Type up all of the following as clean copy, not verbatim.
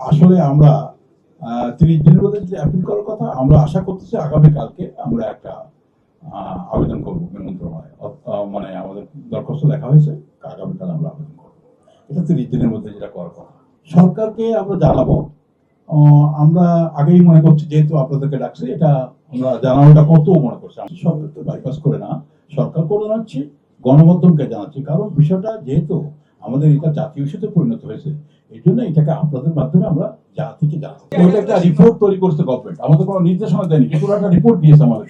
আসলে আমরা 30 দিনের মধ্যে যে অ্যাপিল করার কথা, আমরা আশা করতেছি আগামীকালকে আমরা একটা আবেদন করবো মন্ত্রণালয়ে। মানে আমাদের দরখাস্ত লেখা হয়েছে, আগামীকাল আমরা আবেদন করবো। এটা 30 দিনের মধ্যে যেটা করার কথা। সরকারকে আমরা জানাবো। আমরা আগেই মনে করছি, যেহেতু আপনাদেরকে ডাকছি, এটা আমরা জানানোটা কত মনে করছি। সরকার তো বাইপাস করে না, সরকার করে জানাচ্ছি, গণমাধ্যমকে জানাচ্ছি। কারণ বিষয়টা যেহেতু আমাদের এটা জাতীয় ইস্যুতে পরিণত হয়েছে, এই জন্য এটাকে আপনাদের মাধ্যমে আমরা জাতিকে জানাচ্ছি। ওইটা একটা রিপোর্ট তৈরি করছে গভর্নমেন্ট, আমাদের কোনো নির্দেশনা দেয়নি, কিন্তু একটা রিপোর্ট দিয়েছে আমাদের।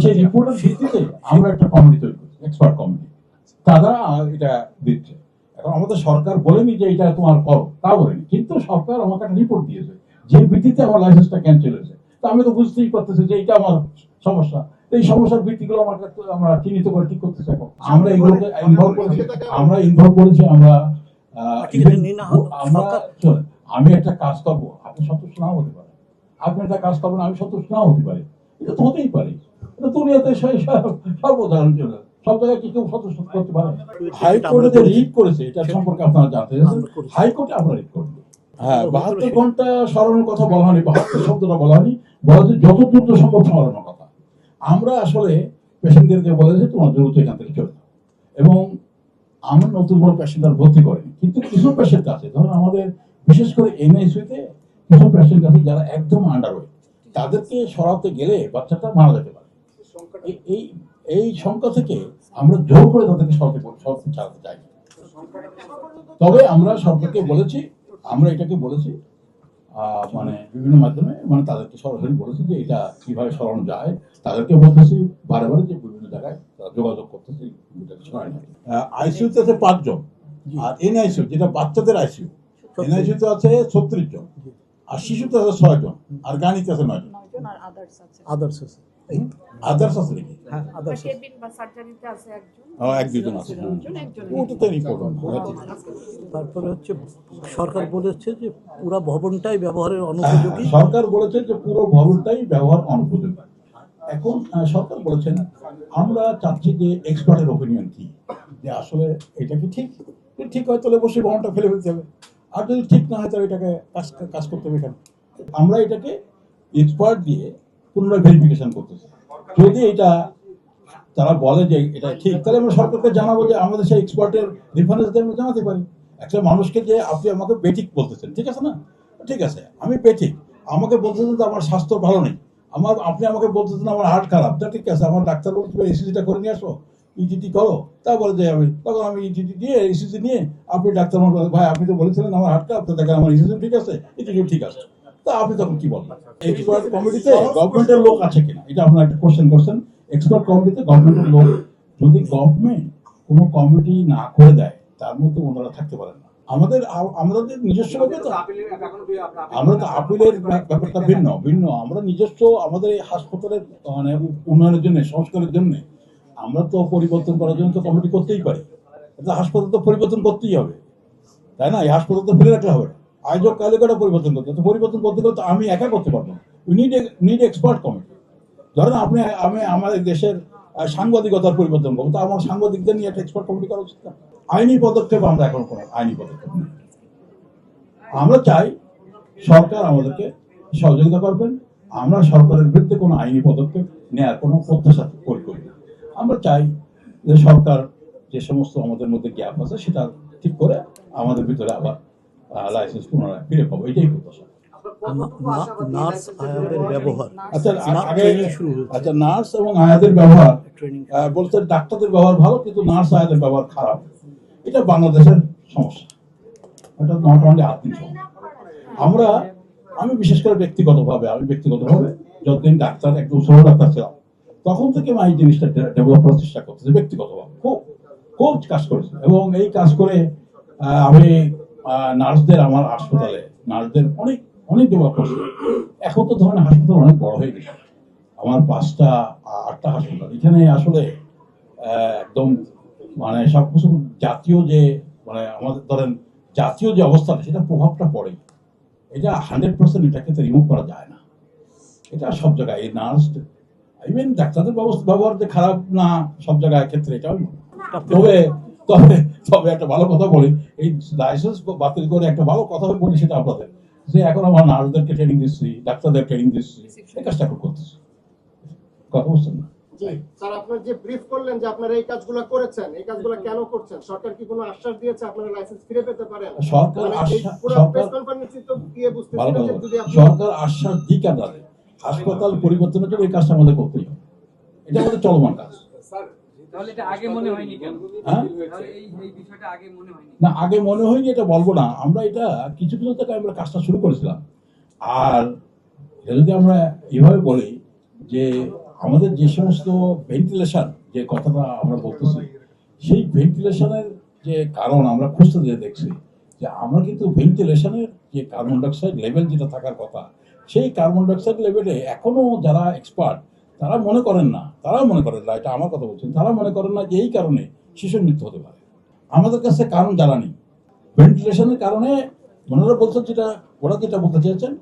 সেই রিপোর্টের ভিত্তিতে আমরা একটা কমিটি তৈরি করছি, এক্সপার্ট কমিটি। তারা এটা দিচ্ছে। এখন আমাদের সরকার বলেনি যে এটা তোমার করো, তা বলেনি, কিন্তু সরকার আমাকে একটা রিপোর্ট দিয়েছে যে ভিত্তিতে আমার লাইসেন্সটা ক্যান্সেল হয়েছে। তা আমি তো বুঝতেই পারতেছি যে এটা আমার সমস্যা। এই সমস্যার ভিত্তিগুলো আমরা চিহ্নিত করে ঠিক করতেছি। এখন আমরা এগুলোকে ইনভলভ করেছি, আমি একটা কাজ করবো, আপনি সন্তুষ্ট নাও হতে পারে, আপনি একটা কাজ করবেন, আমি সন্তুষ্ট নাও হতে পারি। এটা তো হতেই পারে, এটা দুনিয়াতে সর্বধারণ জন্য সব জায়গায় কি কেউ সন্তুষ্ট করতে পারে? হাইকোর্টে যে রিট করেছে এটা সম্পর্কে আপনারা জানতে চাচ্ছেন, হাইকোর্টে আমরা রিট করবো। হ্যাঁ, 72 ঘন্টা সরানোর কথা বলা হয়নি, 72 শব্দটা বলা হয়নি, বলা হচ্ছে যত দ্রুত সম্ভব সরানোর কথা। আমরা আসলে পেশেন্টদেরকে বলেছি তোমার দ্রুত এখান থেকে চলে যাও। এবং আমরা নতুন বড় পেশেন্ট আর ভর্তি করিনি, কিন্তু কিছু পেশেন্ট আছে, ধরুন আমাদের বিশেষ করে এনআইসিইউতে কিছু পেশেন্ট আছে যারা একদম আন্ডারওয়েট, তাদেরকে সরাতে গেলে বাচ্চাটা মারা যেতে পারে। এই সংখ্যা থেকে আমরা জোর করে তাদেরকে সরাতে ছাড়াতে চাই। তবে আমরা সরকারকে বলেছি, আমরা এটাকে বলেছি মানে বিভিন্ন মাধ্যমে, মানে তাদেরকে সরাসরি বলেছি যে এটা কিভাবে সরানো যায়। তাদেরকে বলতেছি বারে বারে যে বিভিন্ন জায়গায় যোগাযোগ করতেছি, আইসিইউতে আছে 5 জন, আর এনআইসিইউ যেটা বাচ্চাদের আইসিইউ, এনআইসিইউতে আছে 36 জন, আর শিশুতে আছে 6 জন, আর গানিতে আছে 9 জন, আর আদার্স আছে নাকি? হ্যাঁ, আদার্স কেবিন বা সার্জারিতে আছে একজন, এক দুজন আছে, ওটাতে রিপোর্ট। তারপরে হচ্ছে সরকার বলেছে যে পুরো ভবনটাই ব্যবহারের অনুপযোগী। সরকার বলেছে যে পুরো ভবনটাই ব্যবহার অনুপযোগী। এখন সরকার বলেছেন, আমরা চাচ্ছি যে এক্সপার্টের ওপিনিয়ন কি, যে আসলে এটা কি ঠিক, ঠিক হয় তাহলে বসে ভবনটা ফেলে ফেলতে হবে, আর যদি ঠিক না হয় তাহলে এটাকে কাজ করতে হবে। এখানে আমরা এটাকে এক্সপার্ট দিয়ে পুনরায় ভেরিফিকেশন করতেছি। যদি এটা তারা বলে যে এটা ঠিক, তাহলে আমরা সরকারকে জানাবো, যে আমাদের সেই এক্সপার্টের রেফারেন্স দিয়ে আমরা জানাতে পারি। একটা মানুষকে যে আপনি আমাকে বেঠিক বলতেছেন, ঠিক আছে না, ঠিক আছে আমি বেঠিক, আমাকে বলতেছেন যে আমার স্বাস্থ্য ভালো নেই, আপনি আমাকে বলতেছেন আমার হার্ট খারাপ, তা ঠিক আছে, আমার ডাক্তার বলতে ইসিজিটা করে নিয়ে আসো, ইটিটি করো, তারপরে যে তখন আমি ইটিটি দিয়ে ইসিজি নিয়ে আপনি ডাক্তার ভাই আপনি তো বলেছিলেন আমার হার্ট খারাপ, তো দেখেন আমার ইসিজি ঠিক আছে, ইটিটি ঠিক আছে, তা আপনি তখন কি বলবেন? এক্সপার্ট কমিটিতে গভর্নমেন্টের লোক আছে কিনা, এটা আপনারা একটা কোশ্চেন করছেন। এক্সপার্ট কমিটিতে গভর্নমেন্টের লোক, যদি গভর্নমেন্ট কোনো কমিটি না করে দেয় তার মধ্যে ওনারা থাকতে পারেন না। আমাদের নিজস্ব আমরা তো আপিলের ব্যাপারটা ভিন্ন। আমরা নিজস্ব আমাদের এই হাসপাতালের মানে উন্নয়নের জন্য, সংস্কারের জন্য আমরা তো পরিবর্তন করার জন্য তো কমিটি করতেই পারি। হাসপাতাল তো পরিবর্তন করতেই হবে, তাই না? এই হাসপাতাল তো ফেলে রাখলে হবে না, আয়োজক কালিকাটা পরিবর্তন করতে, তো পরিবর্তন করতে করতে আমি একা করতে পারবো না, উই নিড এক্সপার্ট কমিটি। ধরেন আমি আমাদের দেশের সাংবাদিকতার পরিবর্তন করবো, তো আমার সাংবাদিকদের নিয়ে একটা এক্সপার্ট কমিটি করা উচিত না। আইনি পদক্ষেপ আমরা এখন কোনো আইনি পদক্ষেপ নেই। আমরা চাই সরকার আমাদেরকে সহযোগিতা করবেন, আমরা সরকারের বিরুদ্ধে কোনো আইনি পদক্ষেপ নেওয়ার কোনো প্রত্যাশা করি না। আমরা চাই যে সরকার যে সমস্ত আমাদের মধ্যে গ্যাপ আছে সেটা ঠিক করে আমাদের ভিতরে আবার লাইসেন্স পুনরায় ফিরে পাবো, এটাই প্রত্যাশা। নার্স এবং আয়াদের ব্যবহার বলতে ডাক্তারদের ব্যবহার ভালো, কিন্তু নার্স আয়াদের ব্যবহার খারাপ। এটা বাংলাদেশের সমস্যা, এটা নট অনলি আর্থিক সমস্যা। আমি বিশেষ করে ব্যক্তিগতভাবে যতদিন ডাক্তার একদম ছোট ডাক্তার ছিলাম, তখন থেকে আমি এই জিনিসটা ডেভেলপ করার চেষ্টা করতেছি। ব্যক্তিগতভাবে খুব কাজ করেছি, এবং এই কাজ করে আমি নার্সদের, আমার হাসপাতালে নার্সদের অনেক ডেভেলপ করছি। এখন তো ধরেন হাসপাতাল অনেক বড় হয়ে গেছে, আমার 5টা 8টা হাসপাতাল। এখানে আসলে একদম মানে সবকিছু জাতীয় যে মানে আমাদের ধরেন জাতীয় যে অবস্থাটা, সেটা প্রভাবটা পড়ে। এটা 100% এটাকে রিমুভ করা যায় না। এটা সব জায়গায় এই নার্স ইভেন ডাক্তারদের ব্যবহার যে খারাপ না সব জায়গায় ক্ষেত্রে, এটাও তবে একটা ভালো কথা বলি, এই লাইসেন্স বাতিল করে একটা ভালো কথা বলি, সেটা আপনাদের যে এখন আমার নার্সদেরকে ট্রেনিং দিচ্ছি, ডাক্তারদের ট্রেনিং দিচ্ছি, এই কাজটা এখন করতেছি। কথা বুঝছেন না? জি স্যার, আপনার যে ব্রিফ করলেন যে আপনারা এই কাজগুলো করেছেন, এই কাজগুলো কেন করছেন, সরকার কি কোনো আশ্বাস দিয়েছে আপনারা লাইসেন্স ফিরে পেতে পারেন? সরকার মানে এই আশ্বাস পুরো সরকার প্রেস কনফারেন্সে তো গিয়ে ভালো বুঝতেছিলেন কথা যে বলে। যদি আপনি সরকার আশ্বাস দিক আপনাদের হাসপাতাল পরিবর্তনের জন্য এই কাজটা আমাদের করতেই হবে। এটা আমাদের চলমান কাজ। তাহলে এটা আগে মনে হয়নি কেন? হ্যাঁ তাহলে এই বিষয়টা আগে মনে হয়নি? না, আগে মনে হয়নি এটা বলবো না, আমরা এটা কিছু কিছু থেকে আমরা কাজটা শুরু করেছিলাম। আর এটা যদি আমরা এভাবে বলি যে আমাদের যে সমস্ত ভেন্টিলেশন যে কথাটা আমরা বলতেছি, সেই ভেন্টিলেশনের যে কারণ আমরা খুঁজতে যেয়ে দেখছি যে আমরা কিন্তু ভেন্টিলেশনের যে কার্বন ডাইঅক্সাইড লেভেল যেটা থাকার কথা, সেই কার্বন ডাইঅক্সাইড লেভেলে এখনো যারা এক্সপার্ট তারা মনে করেন না, এটা আমার কথা বলছেন, তারা মনে করেন না যে এই কারণে শিশুর মৃত্যু হতে পারে। আমাদের কাছে কারণ জানা নেই। ভেন্টিলেশনের কারণে ওনারা বলছেন ওরা যেটা বলতে চেয়েছেন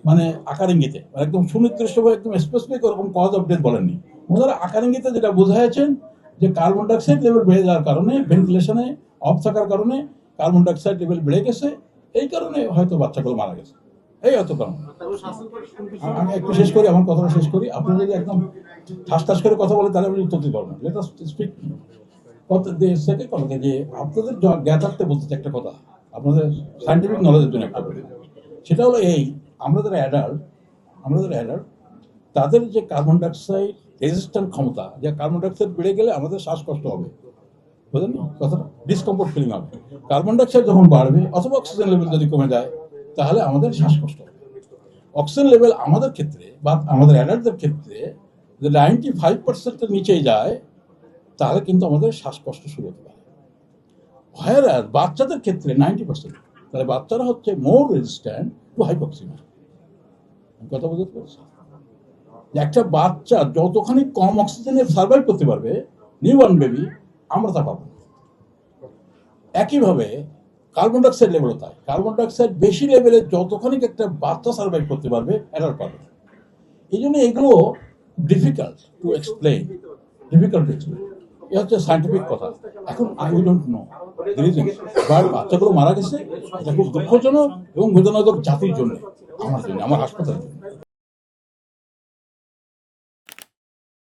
মানে আকার ইঙ্গিতে, মানে একদম সুনির্দিষ্টভাবে একদম স্পেসিফিক ওরকম কজ অফ ডেথ বলেননি। ওনারা আকার ইঙ্গিতে যেটা বোঝাইছেন যে কার্বন ডাইঅক্সাইড লেভেল বেড়ে যাওয়ার কারণে, ভেন্টিলেশনে অফ থাকার কারণে কার্বন ডাইঅক্সাইড লেভেল বেড়ে গেছে, এই কারণে হয়তো বাচ্চাগুলো মারা গেছে, এই হয়তো কারণ। আমি একটু শেষ করি, আমার কথাটা শেষ করি। আপনি যদি একদম ঠাস ঠাস করে কথা বলে তাহলে আমি উত্তর দিতে পারবো না। Let us speak. সেকেন্ড কথা যে আপনাদের জ্ঞাতার্থে বলতে একটা কথা, আপনাদের সায়েন্টিফিক নলেজের জন্য একটা বলি, সেটা হলো এই আমাদের অ্যাডাল্ট তাদের যে কার্বন ডাইঅক্সাইড রেজিস্ট্যান্ট ক্ষমতা, যে কার্বন ডাইঅক্সাইড বেড়ে গেলে আমাদের শ্বাসকষ্ট হবে, বুঝলেন কথাটা, ডিসকমফোর্ট ফিলিং হবে। কার্বন ডাইঅক্সাইড যখন বাড়বে অথবা অক্সিজেন লেভেল যদি কমে যায় তাহলে আমাদের শ্বাসকষ্ট হবে। অক্সিজেন লেভেল আমাদের ক্ষেত্রে বা আমাদের অ্যাডাল্টদের ক্ষেত্রে যদি 95%-এর নিচেই যায় তাহলে কিন্তু আমাদের শ্বাসকষ্ট শুরু হতে পারে। আর বাচ্চাদের ক্ষেত্রে 90%, তাহলে বাচ্চারা হচ্ছে মোর রেজিস্ট্যান্ট টু হাইপক্সিমিয়া। কথা বুঝতে পারছি? একটা বাচ্চা যতখানি কম অক্সিজেনে সার্ভাইভ করতে পারবে, নিউবর্ন বেবি, আমরা তা পাবো। একইভাবে কার্বন ডাইঅক্সাইড লেভেলও তাই। কার্বন ডাইঅক্সাইড বেশি লেভেলে যতখানি একটা বাচ্চা সার্ভাইভ করতে পারবে, অ্যাডাল্ট পারবে। এই জন্য এগুলো ডিফিকাল্ট টু এক্সপ্লেইন। এ হচ্ছে সায়েন্টিফিক কথা। এখন I don't know the reason, but বাচ্চাগুলো মারা গেছে, এটা খুব দুঃখজনক এবং বেদনাদায়ক জাতির জন্য, আমার জন্য, আমার হাসপাতালের জন্য।